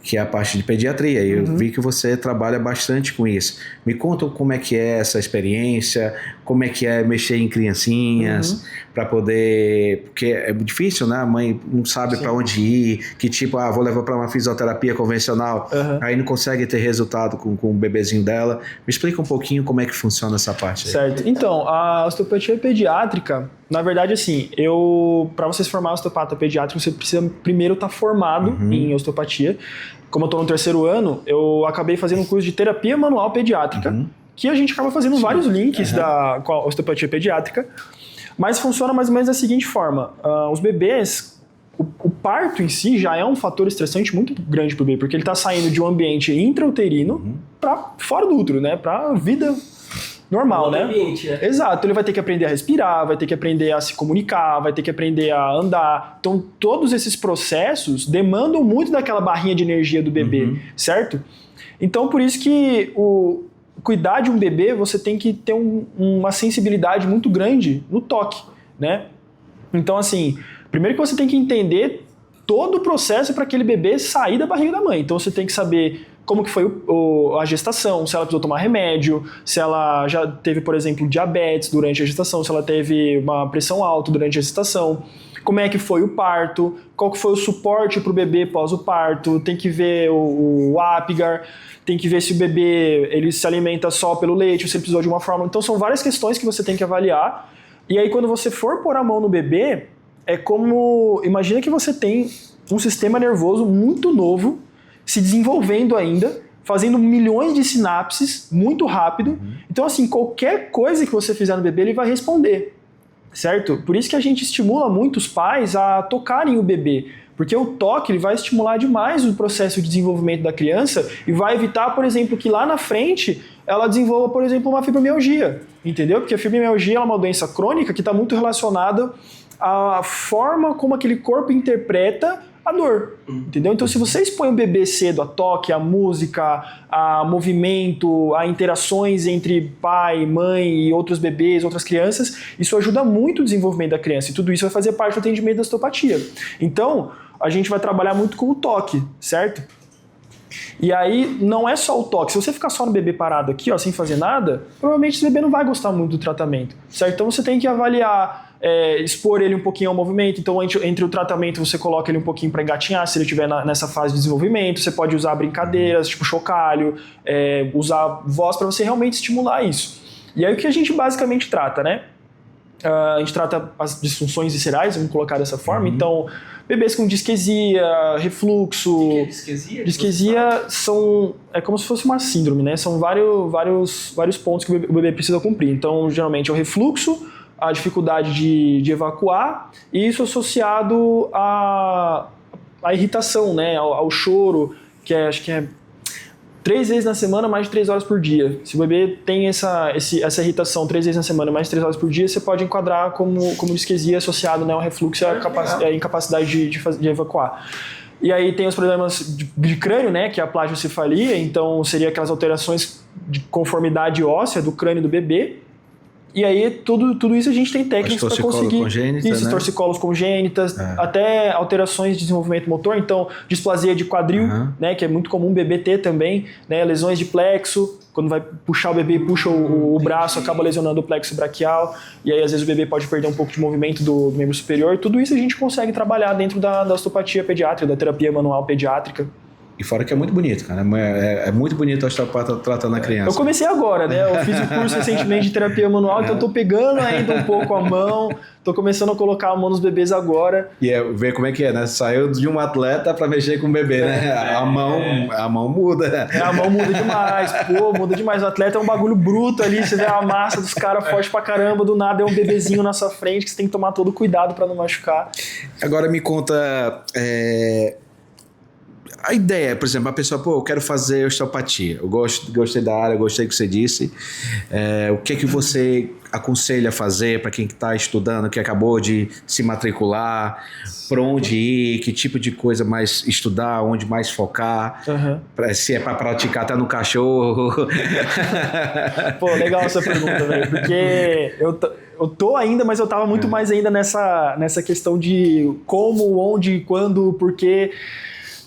que é a parte de pediatria. Eu vi que você trabalha bastante com isso. Me conta como é que é essa experiência, como é que é mexer em criancinhas, para poder... Porque é difícil, né? A mãe não sabe para onde ir, que tipo, vou levar para uma fisioterapia convencional, aí não consegue ter resultado com o bebezinho dela. Me explica um pouquinho como é que funciona essa parte aí. Certo. Então, a osteopatia pediátrica, na verdade, assim, para você se formar osteopata pediátrico, você precisa primeiro estar formado em osteopatia. Como eu estou no 3º ano, eu acabei fazendo um curso de terapia manual pediátrica, que a gente acaba fazendo vários links com a osteopatia pediátrica, mas funciona mais ou menos da seguinte forma. Os bebês, o parto em si já é um fator estressante muito grande para o bebê, porque ele está saindo de um ambiente intrauterino para fora do útero, né? Para a vida normal, né? Ambiente, né? Exato. Ele vai ter que aprender a respirar, vai ter que aprender a se comunicar, vai ter que aprender a andar. Então, todos esses processos demandam muito daquela barrinha de energia do bebê, certo? Então, por isso que cuidar de um bebê, você tem que ter uma sensibilidade muito grande no toque, né? Então, assim, primeiro que você tem que entender todo o processo para aquele bebê sair da barriga da mãe. Então, você tem que saber como que foi a gestação, se ela precisou tomar remédio, se ela já teve, por exemplo, diabetes durante a gestação, se ela teve uma pressão alta durante a gestação, como é que foi o parto, qual que foi o suporte para o bebê pós o parto, tem que ver o Apgar, tem que ver se o bebê ele se alimenta só pelo leite, ou se ele precisou de uma fórmula. Então são várias questões que você tem que avaliar. E aí quando você for pôr a mão no bebê, é como... Imagina que você tem um sistema nervoso muito novo, se desenvolvendo ainda, fazendo milhões de sinapses muito rápido. Então, assim, qualquer coisa que você fizer no bebê, ele vai responder. certo? Por isso que a gente estimula muito os pais a tocarem o bebê. Porque o toque ele vai estimular demais o processo de desenvolvimento da criança e vai evitar, por exemplo, que lá na frente ela desenvolva, por exemplo, uma fibromialgia, entendeu? Porque a fibromialgia é uma doença crônica que está muito relacionada à forma como aquele corpo interpreta a dor, entendeu? Então, se você expõe o bebê cedo a toque, a música, a movimento, a interações entre pai, mãe e outros bebês, outras crianças, isso ajuda muito o desenvolvimento da criança e tudo isso vai fazer parte do atendimento da osteopatia. Então, a gente vai trabalhar muito com o toque, certo? E aí, não é só o toque. Se você ficar só no bebê parado aqui, ó, sem fazer nada, provavelmente esse bebê não vai gostar muito do tratamento, certo? Então, você tem que avaliar, expor ele um pouquinho ao movimento. Então, entre o tratamento, você coloca ele um pouquinho para engatinhar, se ele estiver nessa fase de desenvolvimento. Você pode usar brincadeiras, tipo chocalho, usar voz para você realmente estimular isso. E aí, o que a gente basicamente trata, né? A gente trata as disfunções viscerais, vamos colocar dessa forma. Então, bebês com disquesia, refluxo... O que é disquesia? Disquesia é como se fosse uma síndrome, né? São vários pontos que o bebê precisa cumprir. Então, geralmente é o refluxo, a dificuldade de evacuar, e isso associado à irritação, né? Ao choro, que acho que é 3 vezes na semana, mais de 3 horas por dia. Se o bebê tem essa irritação 3 vezes na semana, mais de 3 horas por dia, você pode enquadrar como disquesia associado, né, ao refluxo e à incapacidade de evacuar. E aí tem os problemas de crânio, né, que é a plagiocefalia, então seria aquelas alterações de conformidade óssea do crânio do bebê. E aí, tudo isso a gente tem técnicas para conseguir. Isso, né? Torcicolos congênitas, até alterações de desenvolvimento motor, então displasia de quadril, né, que é muito comum o bebê ter também, né, lesões de plexo, quando vai puxar o bebê, puxa o braço, acaba lesionando o plexo braquial, e aí às vezes o bebê pode perder um pouco de movimento do membro superior. Tudo isso a gente consegue trabalhar dentro da osteopatia pediátrica, da terapia manual pediátrica. E fora que é muito bonito, cara. É muito bonito o osteopata tratando a criança. Eu comecei agora, né? Eu fiz o curso recentemente de terapia manual, então eu tô pegando ainda um pouco a mão, tô começando a colocar a mão nos bebês agora. E ver como é que é, né? Saiu de um atleta pra mexer com o bebê, né? A mão muda. A mão muda demais, muda demais. O atleta é um bagulho bruto ali, você vê a massa dos caras forte pra caramba, do nada é um bebezinho na sua frente que você tem que tomar todo cuidado pra não machucar. Agora me conta... A ideia, por exemplo, a pessoa, eu quero fazer osteopatia, eu gostei da área, gostei do que você disse, o que é que você aconselha a fazer para quem está estudando, que acabou de se matricular, para onde ir, que tipo de coisa mais estudar, onde mais focar, se é para praticar até no cachorro. Pô, legal essa pergunta, velho, porque eu tô ainda, mas eu tava muito mais ainda nessa questão de como, onde, quando, porquê.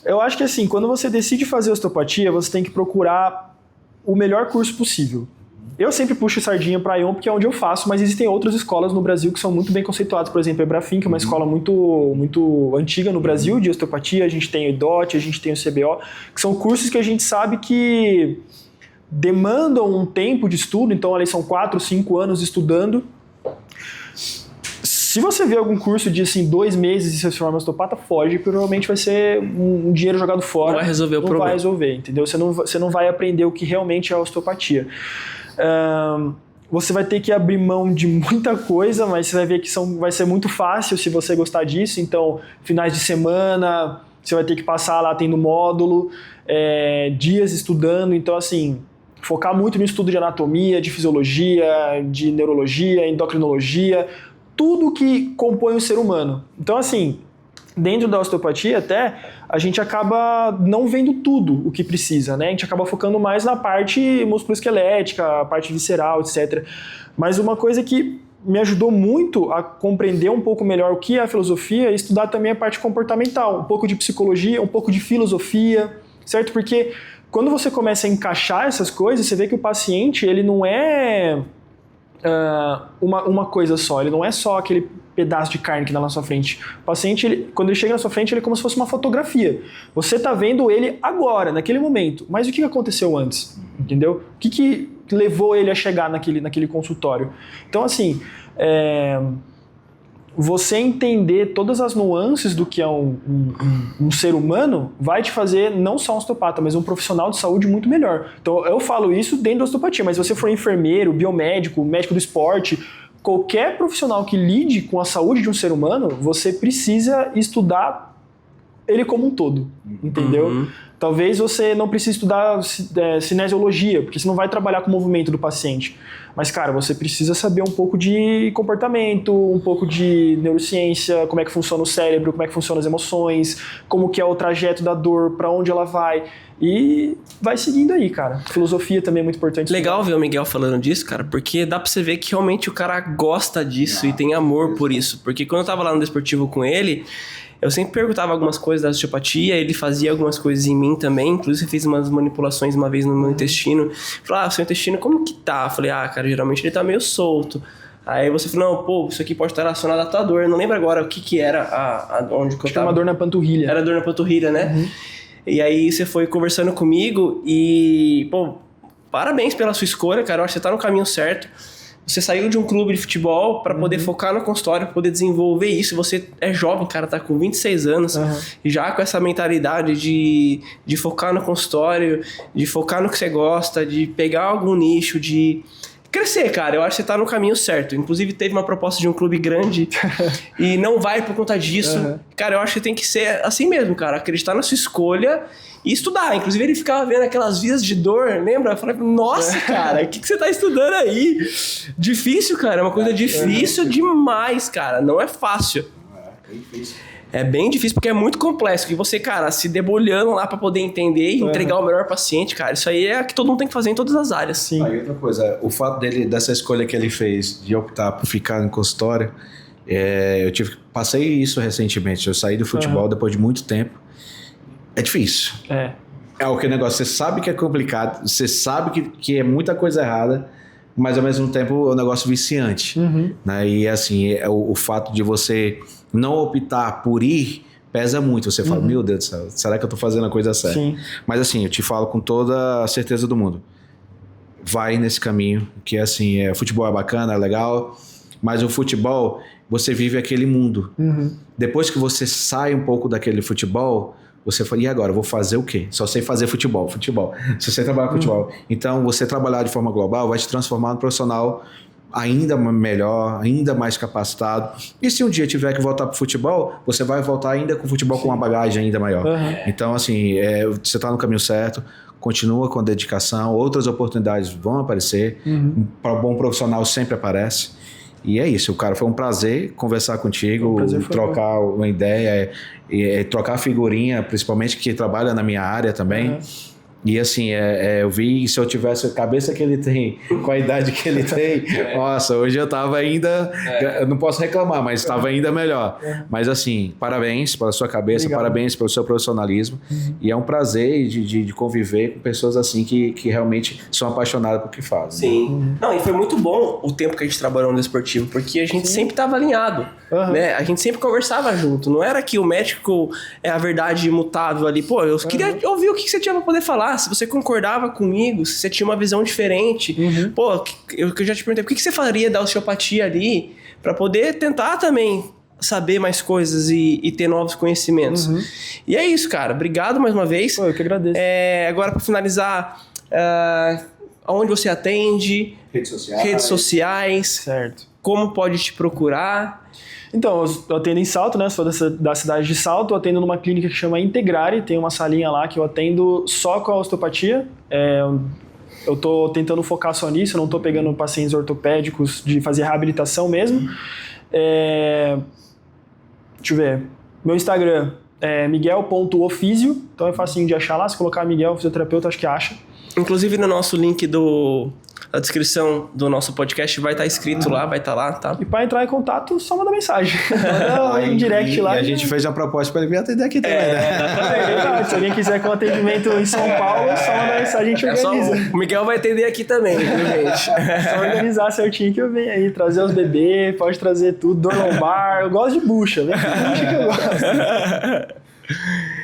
Eu acho que assim, quando você decide fazer osteopatia, você tem que procurar o melhor curso possível. Eu sempre puxo sardinha para a ION porque é onde eu faço, mas existem outras escolas no Brasil que são muito bem conceituadas. Por exemplo, a Ebrafim, que é uma escola muito antiga no Brasil de osteopatia. A gente tem o IDOT, a gente tem o CBO, que são cursos que a gente sabe que demandam um tempo de estudo. Então, ali são 4, 5 anos estudando. Se você vê algum curso de 2 meses e você se forma osteopata, foge, provavelmente vai ser um dinheiro jogado fora. Não vai resolver o problema. Não vai resolver, entendeu? Você não vai aprender o que realmente é a osteopatia. Você vai ter que abrir mão de muita coisa, mas você vai ver que vai ser muito fácil se você gostar disso. Então, finais de semana, você vai ter que passar lá tendo módulo, dias estudando. Então, assim, focar muito no estudo de anatomia, de fisiologia, de neurologia, endocrinologia, tudo que compõe o ser humano. Então, assim, dentro da osteopatia até, a gente acaba não vendo tudo o que precisa, né? A gente acaba focando mais na parte musculoesquelética, a parte visceral, etc. Mas uma coisa que me ajudou muito a compreender um pouco melhor o que é a filosofia é estudar também a parte comportamental, um pouco de psicologia, um pouco de filosofia, certo? Porque quando você começa a encaixar essas coisas, você vê que o paciente, ele não é uma coisa só, ele não é só aquele pedaço de carne que dá na sua frente. O paciente, quando ele chega na sua frente, ele é como se fosse uma fotografia. Você está vendo ele agora, naquele momento, mas o que aconteceu antes? Entendeu? O que levou ele a chegar naquele consultório? Então, assim, você entender todas as nuances do que é um ser humano vai te fazer não só um osteopata, mas um profissional de saúde muito melhor. Então, eu falo isso dentro da osteopatia, mas se você for enfermeiro, biomédico, médico do esporte, qualquer profissional que lide com a saúde de um ser humano, você precisa estudar ele como um todo, entendeu? Talvez você não precise estudar cinesiologia, porque você não vai trabalhar com o movimento do paciente. Mas, cara, você precisa saber um pouco de comportamento, um pouco de neurociência, como é que funciona o cérebro, como é que funcionam as emoções, como que é o trajeto da dor, para onde ela vai. E vai seguindo aí, cara. Filosofia também é muito importante. Legal ver o Miguel falando disso, cara, porque dá pra você ver que realmente o cara gosta disso e tem amor por isso. Porque quando eu tava lá no Desportivo com ele, eu sempre perguntava algumas coisas da osteopatia, ele fazia algumas coisas em mim também, inclusive eu fiz umas manipulações uma vez no meu intestino. Falei, seu intestino como que tá? Eu falei, cara, geralmente ele tá meio solto. Aí você falou, não, pô, isso aqui pode estar relacionado à tua dor. Eu não lembro agora o que era, onde que eu tava. Uma dor na panturrilha. Era dor na panturrilha, né? E aí você foi conversando comigo e, pô, parabéns pela sua escolha, cara, eu acho que você tá no caminho certo. Você saiu de um clube de futebol para poder focar no consultório, poder desenvolver isso. Você é jovem, cara, tá com 26 anos, já com essa mentalidade de focar no consultório, de focar no que você gosta, de pegar algum nicho, de crescer, cara. Eu acho que você tá no caminho certo. Inclusive, teve uma proposta de um clube grande e não vai por conta disso. Cara, eu acho que tem que ser assim mesmo, cara. Acreditar na sua escolha e estudar. Inclusive, ele ficava vendo aquelas vias de dor, lembra? Eu falei, nossa, cara, o que você tá estudando aí? Difícil, cara. É uma coisa difícil demais, cara. Não é fácil. É difícil. É bem difícil porque é muito complexo. E você, cara, se debulhando lá pra poder entender e entregar o melhor paciente, cara, isso aí é o que todo mundo tem que fazer em todas as áreas. Sim. Aí outra coisa, o fato dessa escolha que ele fez de optar por ficar no consultório, passei isso recentemente. Eu saí do futebol depois de muito tempo. É difícil. É aquele negócio, você sabe que é complicado, você sabe que é muita coisa errada, mas ao mesmo tempo é um negócio viciante. Né? E assim, o fato de você não optar por ir pesa muito. Você fala, meu Deus do céu, será que eu tô fazendo a coisa certa? Sim. Mas assim, eu te falo com toda a certeza do mundo. Vai nesse caminho, que assim, o futebol é bacana, é legal, mas o futebol, você vive aquele mundo. Depois que você sai um pouco daquele futebol, você fala, e agora? Eu vou fazer o quê? Só sei fazer futebol. Se você trabalhar com futebol. Então, você trabalhar de forma global vai te transformar num profissional ainda melhor, ainda mais capacitado. E se um dia tiver que voltar pro futebol, você vai voltar ainda com o futebol com uma bagagem ainda maior. Então, assim, você tá no caminho certo, continua com a dedicação, outras oportunidades vão aparecer, um bom profissional sempre aparece. E é isso, cara, foi um prazer conversar contigo, trocar uma ideia, trocar figurinha, principalmente que trabalha na minha área também. E assim, eu vi, se eu tivesse a cabeça que ele tem, com a idade que ele tem, nossa, hoje eu tava ainda, eu não posso reclamar, mas estava ainda melhor. Mas assim, parabéns pela sua cabeça, parabéns pelo seu profissionalismo. E é um prazer de conviver com pessoas assim que realmente são apaixonadas por que fazem. Sim. Não, e foi muito bom o tempo que a gente trabalhou no Desportivo, porque a gente sempre tava alinhado, né? A gente sempre conversava junto. Não era que o médico é a verdade imutável ali. Pô, eu queria ouvir o que você tinha pra poder falar. Se você concordava comigo, se você tinha uma visão diferente. Pô, eu já te perguntei, por que você faria da osteopatia ali pra poder tentar também saber mais coisas e ter novos conhecimentos. E é isso, cara. Obrigado mais uma vez. Pô, eu que agradeço. Agora, pra finalizar, aonde você atende? Redes sociais. Certo. Como pode te procurar? Então, eu atendo em Salto, né? Sou da cidade de Salto, eu atendo numa clínica que chama Integrare, tem uma salinha lá que eu atendo só com a osteopatia. Eu tô tentando focar só nisso, eu não tô pegando pacientes ortopédicos de fazer reabilitação mesmo. Deixa eu ver. Meu Instagram é miguel.ofísio, então é facinho de achar lá. Se colocar Miguel, fisioterapeuta, acho que acha. Inclusive no nosso link a descrição do nosso podcast vai estar escrito lá, vai estar lá, tá? E para entrar em contato, só manda mensagem. Manda um direct lá. E a gente fez uma proposta para ele vir atender aqui também, né? Se alguém quiser com atendimento em São Paulo, só manda mensagem, a gente organiza. O Miguel vai atender aqui também, viu, gente? Só organizar certinho que eu venho aí, trazer os bebês, pode trazer tudo, dor lombar. Eu gosto de bucha, vem com bucha que eu gosto.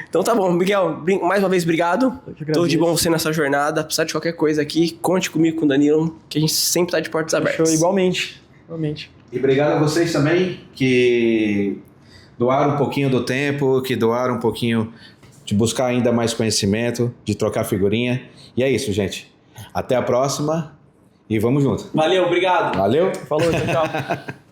Então tá bom, Miguel, mais uma vez obrigado. Tudo de bom você nessa jornada. Precisar de qualquer coisa aqui, conte comigo com o Danilo, que a gente sempre tá de portas abertas. Show, igualmente. E obrigado a vocês também que doaram um pouquinho do tempo, que doaram um pouquinho de buscar ainda mais conhecimento, de trocar figurinha. E é isso, gente. Até a próxima e vamos junto. Valeu, obrigado. Valeu. Falou, tchau.